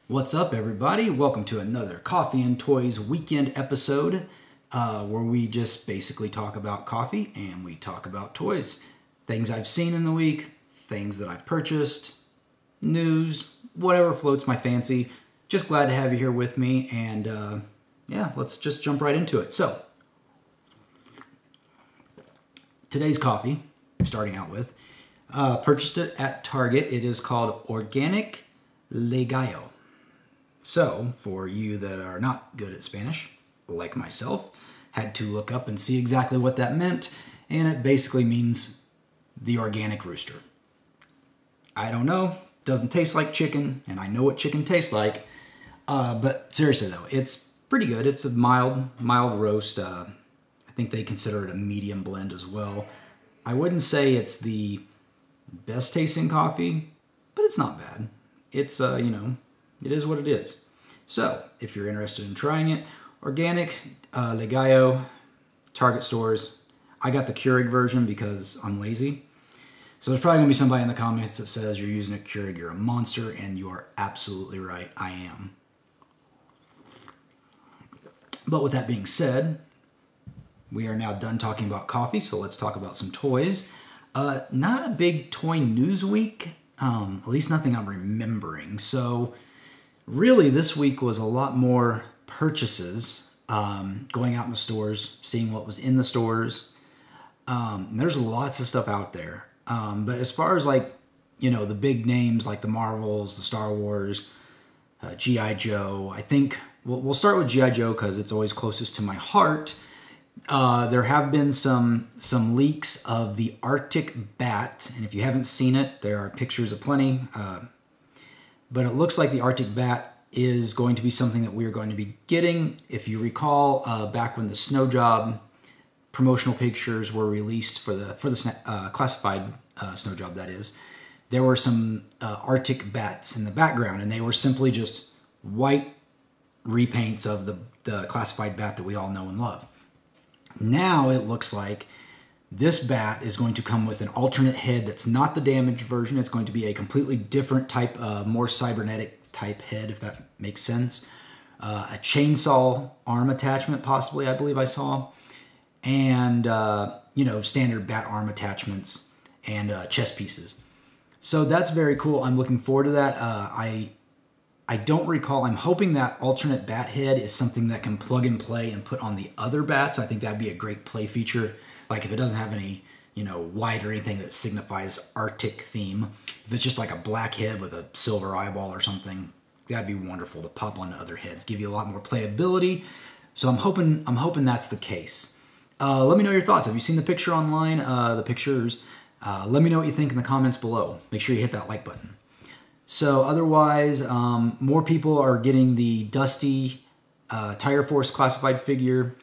What's up, everybody? Welcome to another Coffee and Toys weekend episode where we just basically talk about coffee and we talk about toys. Things I've seen in the week, things that I've purchased, news, whatever floats my fancy. Just glad to have you here with me, and yeah, let's just jump right into it. So, today's coffee, starting out with, purchased it at Target. It is called Organic Legallo. So, for you that are not good at Spanish, like myself, had to look up and see exactly what that meant, and it basically means the organic rooster. I don't know, doesn't taste like chicken, and I know what chicken tastes like, but seriously though, it's pretty good. It's a mild roast. I think they consider it a medium blend as well. I wouldn't say it's the best tasting coffee, but it's not bad. It's, it is what it is. So, if you're interested in trying it, Organic Legallo, Target stores. I got the Keurig version because I'm lazy. So there's probably going to be somebody in the comments that says you're using a Keurig, you're a monster, and you are absolutely right. I am. But with that being said, we are now done talking about coffee, so let's talk about some toys. Not a big toy news week. At least nothing I'm remembering. So really this week was a lot more purchases, going out in the stores, seeing what was in the stores. There's lots of stuff out there. But as far as the big names like the Marvels, the Star Wars, G.I. Joe, I think we'll start with G.I. Joe because it's always closest to my heart. There have been some leaks of the Arctic bat, and if you haven't seen it, there are pictures aplenty. But it looks like the Arctic bat is going to be something that we are going to be getting. If you recall, back when the Snow Job promotional pictures were released for the classified Snow Job, that is, there were some Arctic bats in the background, and they were simply just white repaints of the classified bat that we all know and love. Now it looks like this bat is going to come with an alternate head that's not the damaged version. It's going to be a completely different type, more cybernetic type head, if that makes sense. A chainsaw arm attachment, possibly, I believe I saw. And, standard bat arm attachments and chest pieces. So that's very cool. I'm looking forward to that. I don't recall. I'm hoping that alternate bat head is something that can plug and play and put on the other bats. I think that'd be a great play feature. Like if it doesn't have any, white or anything that signifies Arctic theme. If it's just like a black head with a silver eyeball or something, that'd be wonderful to pop onto other heads. Give you a lot more playability. So I'm hoping that's the case. Let me know your thoughts. Have you seen the picture online? The pictures. Let me know what you think in the comments below. Make sure you hit that like button. So otherwise, more people are getting the Dusty Tire Force classified figure.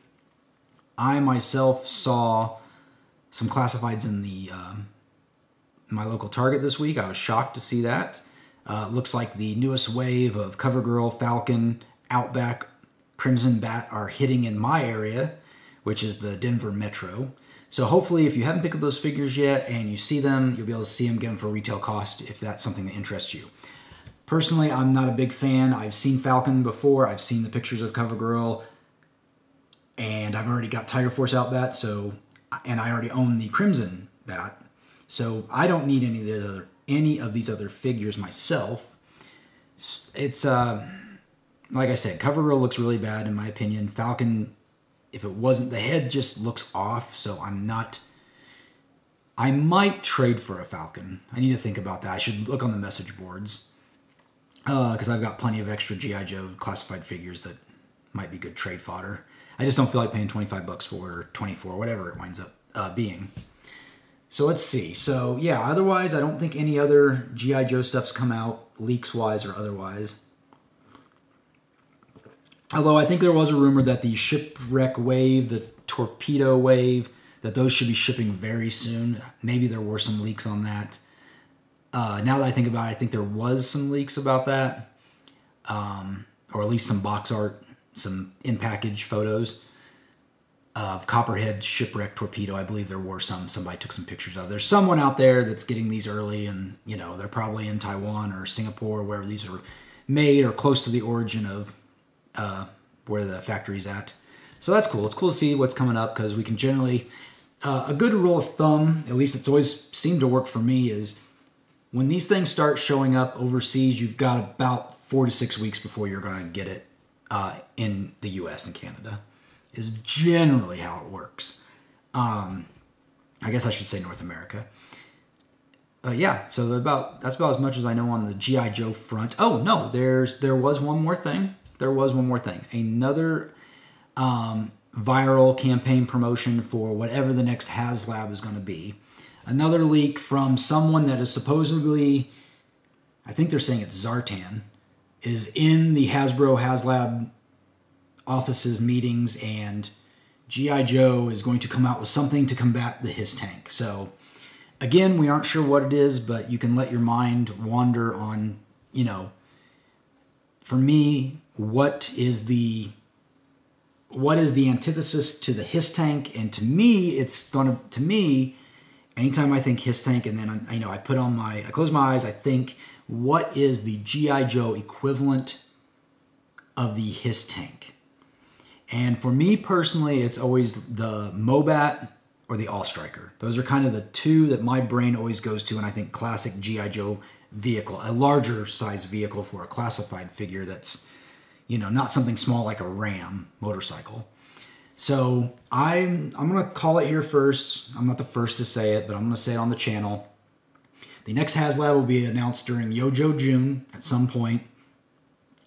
I myself saw some classifieds in my local Target this week. I was shocked to see that. Looks like the newest wave of CoverGirl, Falcon, Outback, Crimson Bat are hitting in my area, which is the Denver Metro. So hopefully if you haven't picked up those figures yet and you see them, you'll be able to see them, get them for retail cost if that's something that interests you. Personally, I'm not a big fan. I've seen Falcon before. I've seen the pictures of CoverGirl, and I've already got Tiger Force Outbat, and I already own the Crimson Bat. So I don't need any of these other figures myself. It's like I said, CoverGirl looks really bad in my opinion. Falcon, if it wasn't, the head just looks off, so I might trade for a Falcon. I need to think about that. I should look on the message boards, because I've got plenty of extra G.I. Joe classified figures that might be good trade fodder. I just don't feel like paying 25 bucks for it, or 24, whatever it winds up being. So let's see. So yeah, otherwise I don't think any other G.I. Joe stuff's come out, leaks-wise or otherwise. Although I think there was a rumor that the Shipwreck Wave, the Torpedo Wave, that those should be shipping very soon. Maybe there were some leaks on that. Now that I think about it, I think there was some leaks about that. Or at least some box art, some in-package photos of Copperhead, Shipwreck, Torpedo. I believe there were some. Somebody took some pictures of. There's someone out there that's getting these early, and they're probably in Taiwan or Singapore, wherever these are made or close to the origin of where the factory's at. So that's cool. It's cool to see what's coming up because we can generally, a good rule of thumb, at least it's always seemed to work for me, is when these things start showing up overseas, you've got about 4 to 6 weeks before you're going to get it in the US and Canada, is generally how it works. I guess I should say North America. Yeah, so that's about as much as I know on the G.I. Joe front. Oh, no, there was one more thing. Another viral campaign promotion for whatever the next HasLab is going to be. Another leak from someone that is supposedly, I think they're saying it's Zartan, is in the Hasbro HasLab offices meetings, and G.I. Joe is going to come out with something to combat the Hiss tank. So, again, we aren't sure what it is, but you can let your mind wander on, for me, what is the antithesis to the Hiss tank? And to me, anytime I think Hiss tank, and then I close my eyes, I think, what is the G.I. Joe equivalent of the Hiss tank? And for me personally, it's always the Mobat or the All Striker. Those are kind of the two that my brain always goes to, and I think classic G.I. Joe vehicle, a larger size vehicle for a classified figure that's, not something small like a Ram motorcycle. So I'm going to call it here first. I'm not the first to say it, but I'm going to say it on the channel. The next HasLab will be announced during Yojo June at some point,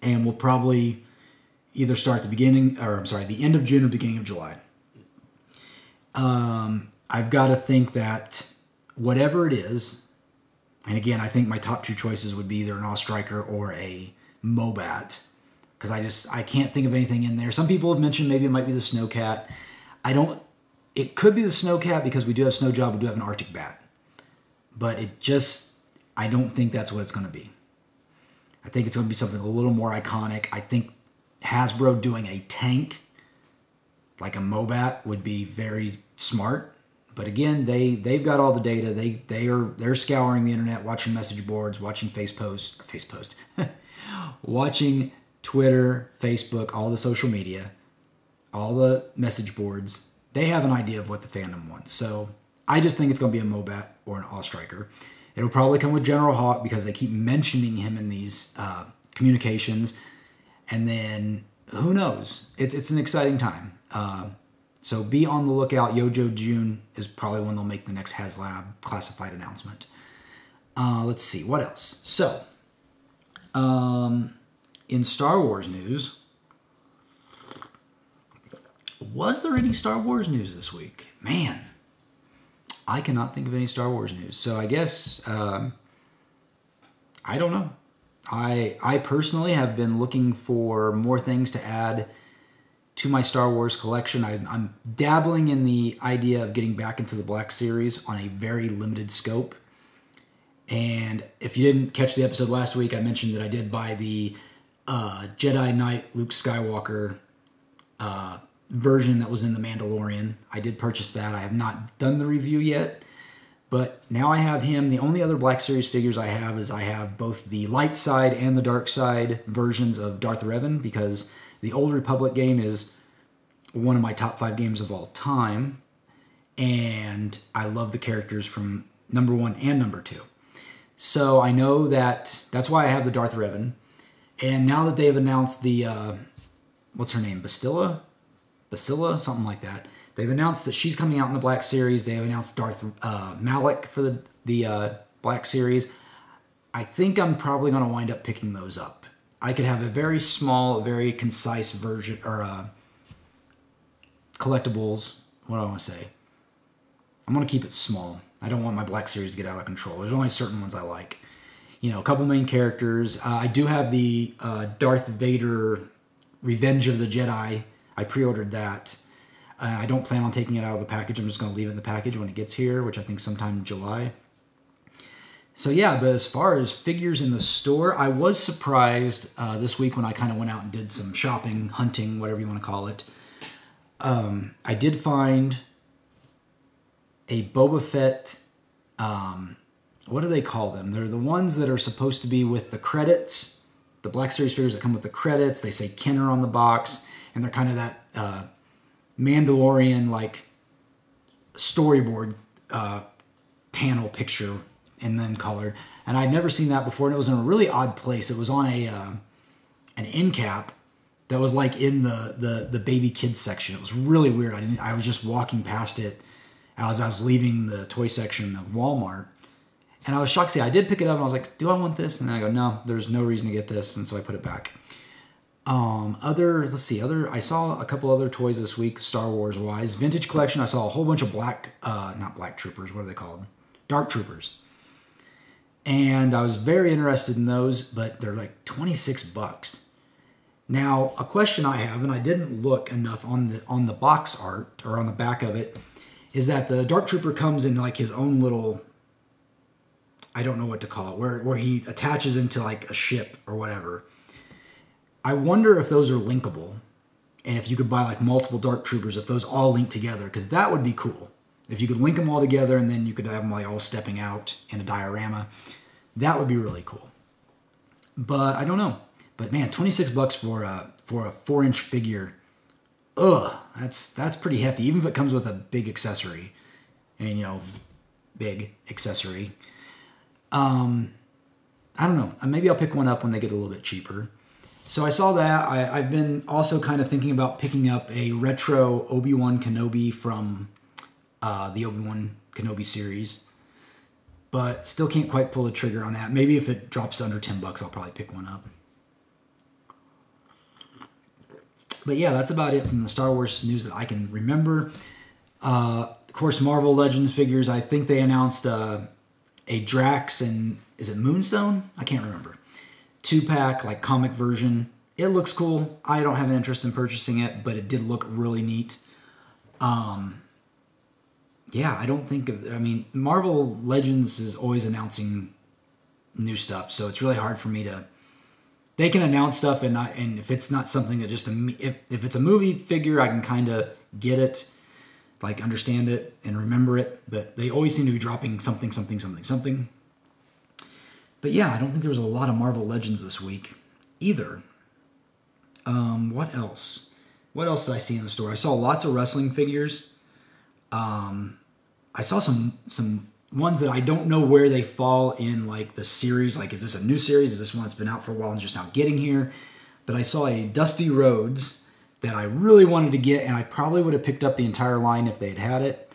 and we'll probably either start the end of June or beginning of July. I've got to think that whatever it is, and again, I think my top two choices would be either an All Striker or a Mobat, because I can't think of anything in there. Some people have mentioned maybe it might be the Snowcat. It could be the Snowcat because we do have Snow Job, we do have an Arctic Bat. But I don't think that's what it's going to be. I think it's going to be something a little more iconic. I think Hasbro doing a tank like a Mobat would be very smart. But again, they've got all the data. They're scouring the internet, watching message boards, watching watching Twitter, Facebook, all the social media, all the message boards. They have an idea of what the fandom wants. So I just think it's going to be a Mobat or an All Striker. It'll probably come with General Hawk because they keep mentioning him in these communications. And then who knows? It's an exciting time. So be on the lookout. Yojo June is probably when they'll make the next HasLab classified announcement. Let's see, what else? So, in Star Wars news, was there any Star Wars news this week? Man, I cannot think of any Star Wars news. So I guess, I don't know. I personally have been looking for more things to add to my Star Wars collection. I'm dabbling in the idea of getting back into the Black Series on a very limited scope. And if you didn't catch the episode last week, I mentioned that I did buy the Jedi Knight Luke Skywalker version that was in The Mandalorian. I did purchase that. I have not done the review yet, but now I have him. The only other Black Series figures I have both the light side and the dark side versions of Darth Revan, because the Old Republic game is one of my top 5 games of all time, and I love the characters from number 1 and number 2. So I know that's why I have the Darth Revan. And now that they have announced the, what's her name, Bastilla, something like that. They've announced that she's coming out in the Black Series. They have announced Darth Malik for the Black Series. I think I'm probably going to wind up picking those up. I could have a very small, very concise version, or collectibles. What do I want to say? I'm going to keep it small. I don't want my Black Series to get out of control. There's only certain ones I like. A couple main characters. I do have the Darth Vader Revenge of the Jedi. I pre-ordered that. I don't plan on taking it out of the package. I'm just going to leave it in the package when it gets here, which I think sometime in July. So yeah, but as far as figures in the store, I was surprised this week when I kind of went out and did some shopping, hunting, whatever you want to call it. I did find a Boba Fett, what do they call them? They're the ones that are supposed to be with the credits, the Black Series figures that come with the credits. They say Kenner on the box, and they're kind of that Mandalorian like storyboard panel picture and then colored. And I'd never seen that before, and it was in a really odd place. It was on an end cap that was like in the baby kids section. It was really weird. I was just walking past it as I was leaving the toy section of Walmart, and I was shocked to see I did pick it up, and I was like, do I want this? And then I go, no, there's no reason to get this, and so I put it back. I saw a couple other toys this week, Star Wars wise. Vintage collection, I saw a whole bunch of not black troopers, what are they called? Dark troopers. And I was very interested in those, but they're like $26. Now, a question I have, and I didn't look enough on the box art or on the back of it, is that the Dark Trooper comes in like his own little, I don't know what to call it, where he attaches into like a ship or whatever. I wonder if those are linkable, and if you could buy like multiple Dark Troopers, if those all link together, because that would be cool. If you could link them all together and then you could have them like all stepping out in a diorama, that would be really cool. But I don't know. But man, $26 for a 4-inch figure, that's pretty hefty. Even if it comes with a big accessory, and big accessory. I don't know. Maybe I'll pick one up when they get a little bit cheaper. So I saw that. I've been also kind of thinking about picking up a retro Obi-Wan Kenobi from the Obi-Wan Kenobi series, but still can't quite pull the trigger on that. Maybe if it drops under $10, I'll probably pick one up. But yeah, that's about it from the Star Wars news that I can remember. Of course, Marvel Legends figures. I think they announced a Drax and, is it Moonstone? I can't remember. 2-pack, like comic version. It looks cool. I don't have an interest in purchasing it, but it did look really neat. Yeah, I don't think of, Marvel Legends is always announcing new stuff, so it's really hard for me to, they can announce stuff and if it's not something that just, if it's a movie figure, I can kind of get it, like understand it and remember it, but they always seem to be dropping something. But yeah, I don't think there was a lot of Marvel Legends this week either. What else? What else did I see in the store? I saw lots of wrestling figures. I saw some ones that I don't know where they fall in like the series. Like, is this a new series? Is this one that's been out for a while and just now getting here? But I saw a Dusty Rhodes that I really wanted to get, and I probably would have picked up the entire line if they had had it,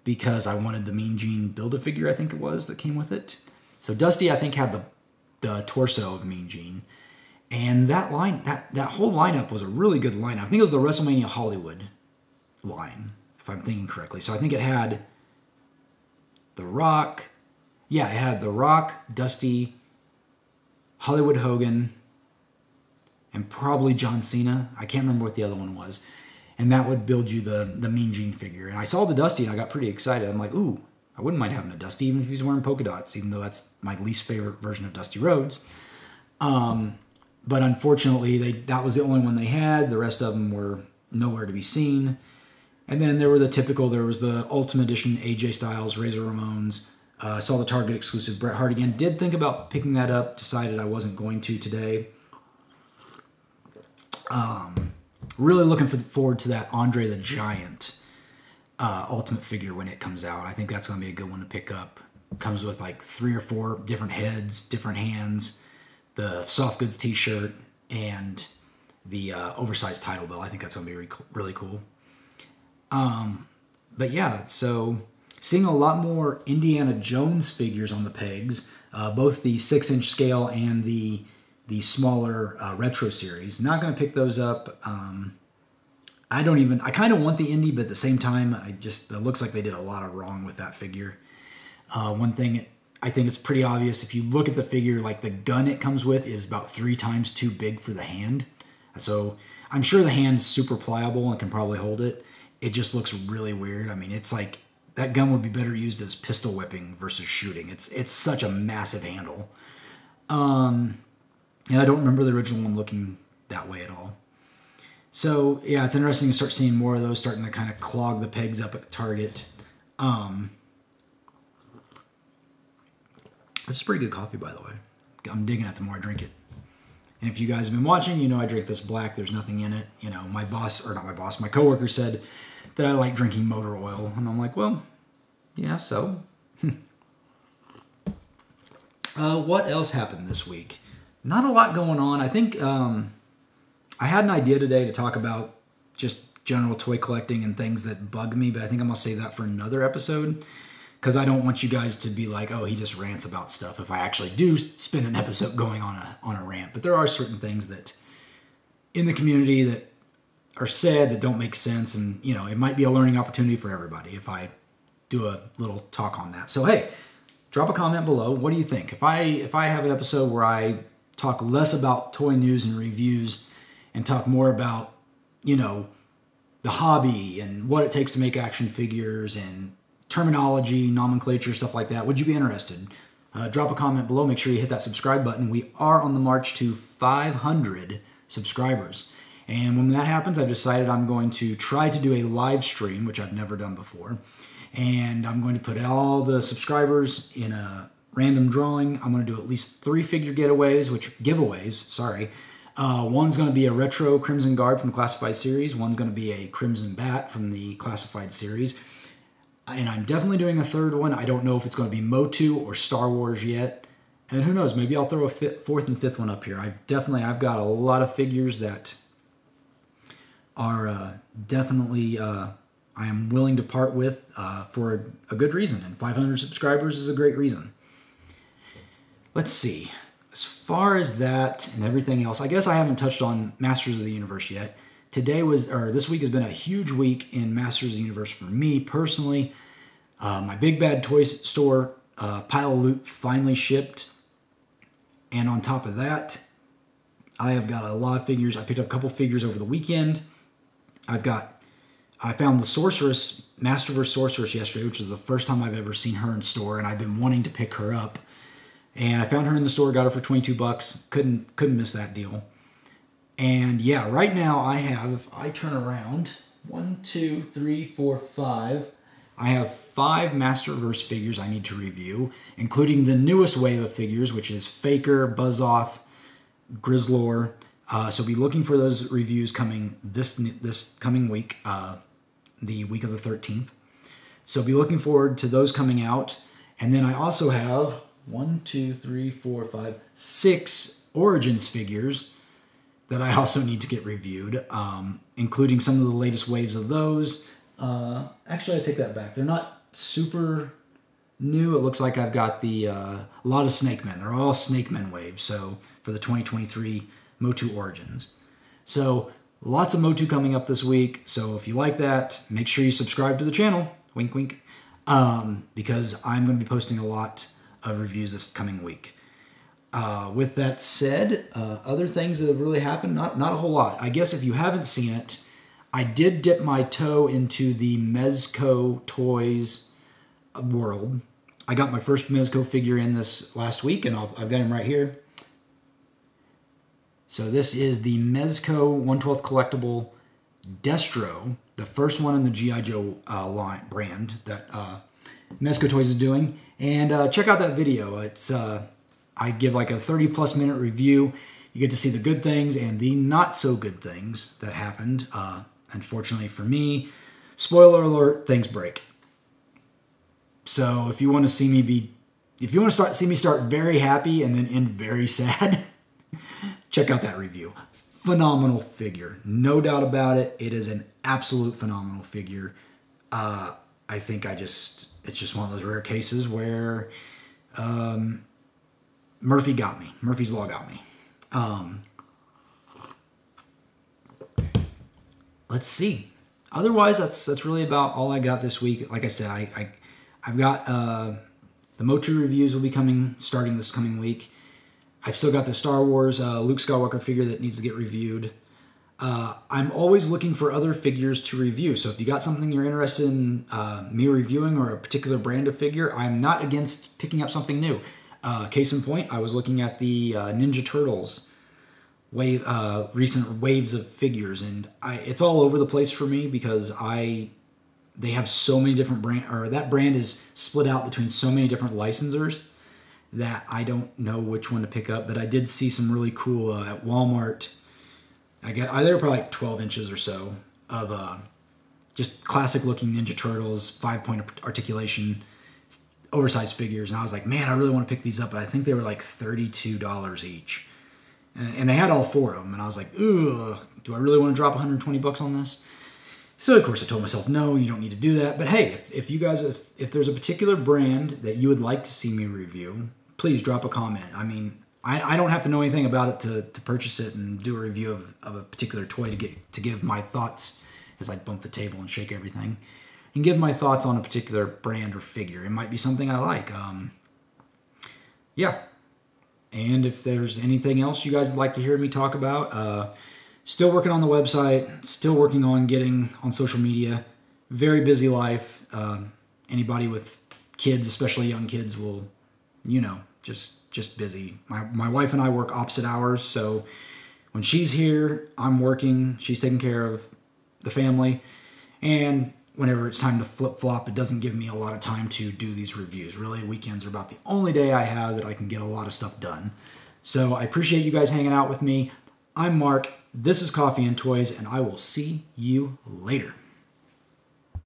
because I wanted the Mean Gene Build-A-Figure, I think it was, that came with it. So Dusty, I think, had the torso of Mean Gene. And that line, that whole lineup was a really good lineup. I think it was the WrestleMania Hollywood line, if I'm thinking correctly. So I think it had The Rock. Yeah, it had The Rock, Dusty, Hollywood Hogan, and probably John Cena. I can't remember what the other one was. And that would build you the Mean Gene figure. And I saw the Dusty and I got pretty excited. I'm like, ooh, I wouldn't mind having a Dusty, even if he's wearing polka dots, even though that's my least favorite version of Dusty Rhodes. But unfortunately, that was the only one they had. The rest of them were nowhere to be seen. And then there was the Ultimate Edition AJ Styles, Razor Ramones. Saw the Target exclusive Bret Hart again. Did think about picking that up. Decided I wasn't going to today. Really looking forward to that Andre the Giant Ultimate figure when it comes out. I think that's going to be a good one to pick up. Comes with like 3 or 4 different heads, different hands, the soft goods t-shirt, and the oversized title belt. I think that's going to be really cool. But yeah, so seeing a lot more Indiana Jones figures on the pegs, both the 6-inch scale and the smaller retro series. Not going to pick those up. I kind of want the Indy, but at the same time, it looks like they did a lot of wrong with that figure. One thing, I think it's pretty obvious. If you look at the figure, like the gun it comes with is about 3 times too big for the hand. So I'm sure the hand's super pliable and can probably hold it. It just looks really weird. I mean, it's like that gun would be better used as pistol whipping versus shooting. It's such a massive handle. And I don't remember the original one looking that way at all. So yeah, it's interesting to start seeing more of those starting to kind of clog the pegs up at Target. This is pretty good coffee, by the way. I'm digging it the more I drink it. And if you guys have been watching, you know I drink this black. There's nothing in it. You know, my coworker said that I like drinking motor oil. And I'm like, well, yeah, so. What else happened this week? Not a lot going on. I think I had an idea today to talk about just general toy collecting and things that bug me, but I think I'm going to save that for another episode because I don't want you guys to be like, oh, he just rants about stuff if I actually do spend an episode going on a rant. But there are certain things that in the community that are said that don't make sense, and you know, it might be a learning opportunity for everybody if I do a little talk on that. So hey, drop a comment below. What do you think? If I have an episode where I talk less about toy news and reviews and talk more about, you know, the hobby and what it takes to make action figures and terminology, nomenclature, stuff like that, would you be interested? Drop a comment below. Make sure you hit that subscribe button. We are on the march to 500 subscribers. And when that happens, I've decided I'm going to try to do a live stream, which I've never done before. And I'm going to put all the subscribers in a random drawing. I'm going to do at least 3 figure giveaways. One's going to be a retro Crimson Guard from the Classified series. One's going to be a Crimson Bat from the Classified series. And I'm definitely doing a third one. I don't know if it's going to be Motu or Star Wars yet. And who knows, maybe I'll throw a fourth and fifth one up here. I've got a lot of figures that are definitely I am willing to part with for a good reason. And 500 subscribers is a great reason. Let's see. As far as that and everything else, I guess I haven't touched on Masters of the Universe yet. This week has been a huge week in Masters of the Universe for me personally. My Big Bad Toy Store pile of loot finally shipped. And on top of that, I have got a lot of figures. I picked up a couple figures over the weekend. I found the Sorceress, Masterverse Sorceress yesterday, which is the first time I've ever seen her in store, and I've been wanting to pick her up. And I found her in the store, got her for 22 bucks. Couldn't miss that deal. And yeah, right now if I turn around, 1, 2, 3, 4, 5. I have 5 Masterverse figures I need to review, including the newest wave of figures, which is Faker, Buzz-Off, Grizzlor. So be looking for those reviews coming this coming week, the week of the 13th. So be looking forward to those coming out. And then I also have 6 Origins figures that I also need to get reviewed, including some of the latest waves of those. Actually, I take that back. They're not super new. It looks like I've got a lot of Snake Men. They're all Snake Men waves, so for the 2023 Motu Origins. So lots of Motu coming up this week. So if you like that, make sure you subscribe to the channel. Wink, wink. Because I'm going to be posting a lot of reviews this coming week. With that said, other things that have really happened, not a whole lot. I guess if you haven't seen it, I did dip my toe into the Mezco Toys world. I got my first Mezco figure in this last week, and I've got him right here. So this is the Mezco 1/12 collectible Destro, the first one in the G.I. Joe line brand that Mezco Toys is doing. And check out that video. It's I give like a 30+ minute review. You get to see the good things and the not so good things that happened. Unfortunately for me, spoiler alert, things break. So if you want to see me see me start very happy and then end very sad, check out that review. Phenomenal figure, no doubt about it. It is an absolute phenomenal figure. I think it's just one of those rare cases where Murphy got me. Murphy's Law got me. Let's see. Otherwise, that's really about all I got this week. Like I said, I've got the Motu reviews will be starting this coming week. I've still got the Star Wars Luke Skywalker figure that needs to get reviewed. I'm always looking for other figures to review. So if you got something you're interested in me reviewing or a particular brand of figure, I'm not against picking up something new. Case in point, I was looking at the Ninja Turtles recent waves of figures, and it's all over the place for me because they have so many different that brand is split out between so many different licensors that I don't know which one to pick up, but I did see some really cool at Walmart. They were probably like 12 inches or so of just classic looking Ninja Turtles, 5-point articulation, oversized figures. And I was like, man, I really want to pick these up. But I think they were like $32 each. And they had all 4 of them. And I was like, ugh, do I really want to drop 120 bucks on this? So, of course, I told myself, no, you don't need to do that. But hey, if you guys, if there's a particular brand that you would like to see me review, please drop a comment. I mean, I don't have to know anything about it to purchase it and do a review of a particular toy to give my thoughts as I bump the table and shake everything, and give my thoughts on a particular brand or figure. It might be something I like. Yeah. And if there's anything else you guys would like to hear me talk about, still working on the website, still working on getting on social media. Very busy life. Anybody with kids, especially young kids, will, just busy. My wife and I work opposite hours, so when she's here, I'm working. She's taking care of the family. And whenever it's time to flip-flop, it doesn't give me a lot of time to do these reviews. Really, weekends are about the only day I have that I can get a lot of stuff done. So I appreciate you guys hanging out with me. I'm Mark. This is Coffee and Toys, and I will see you later.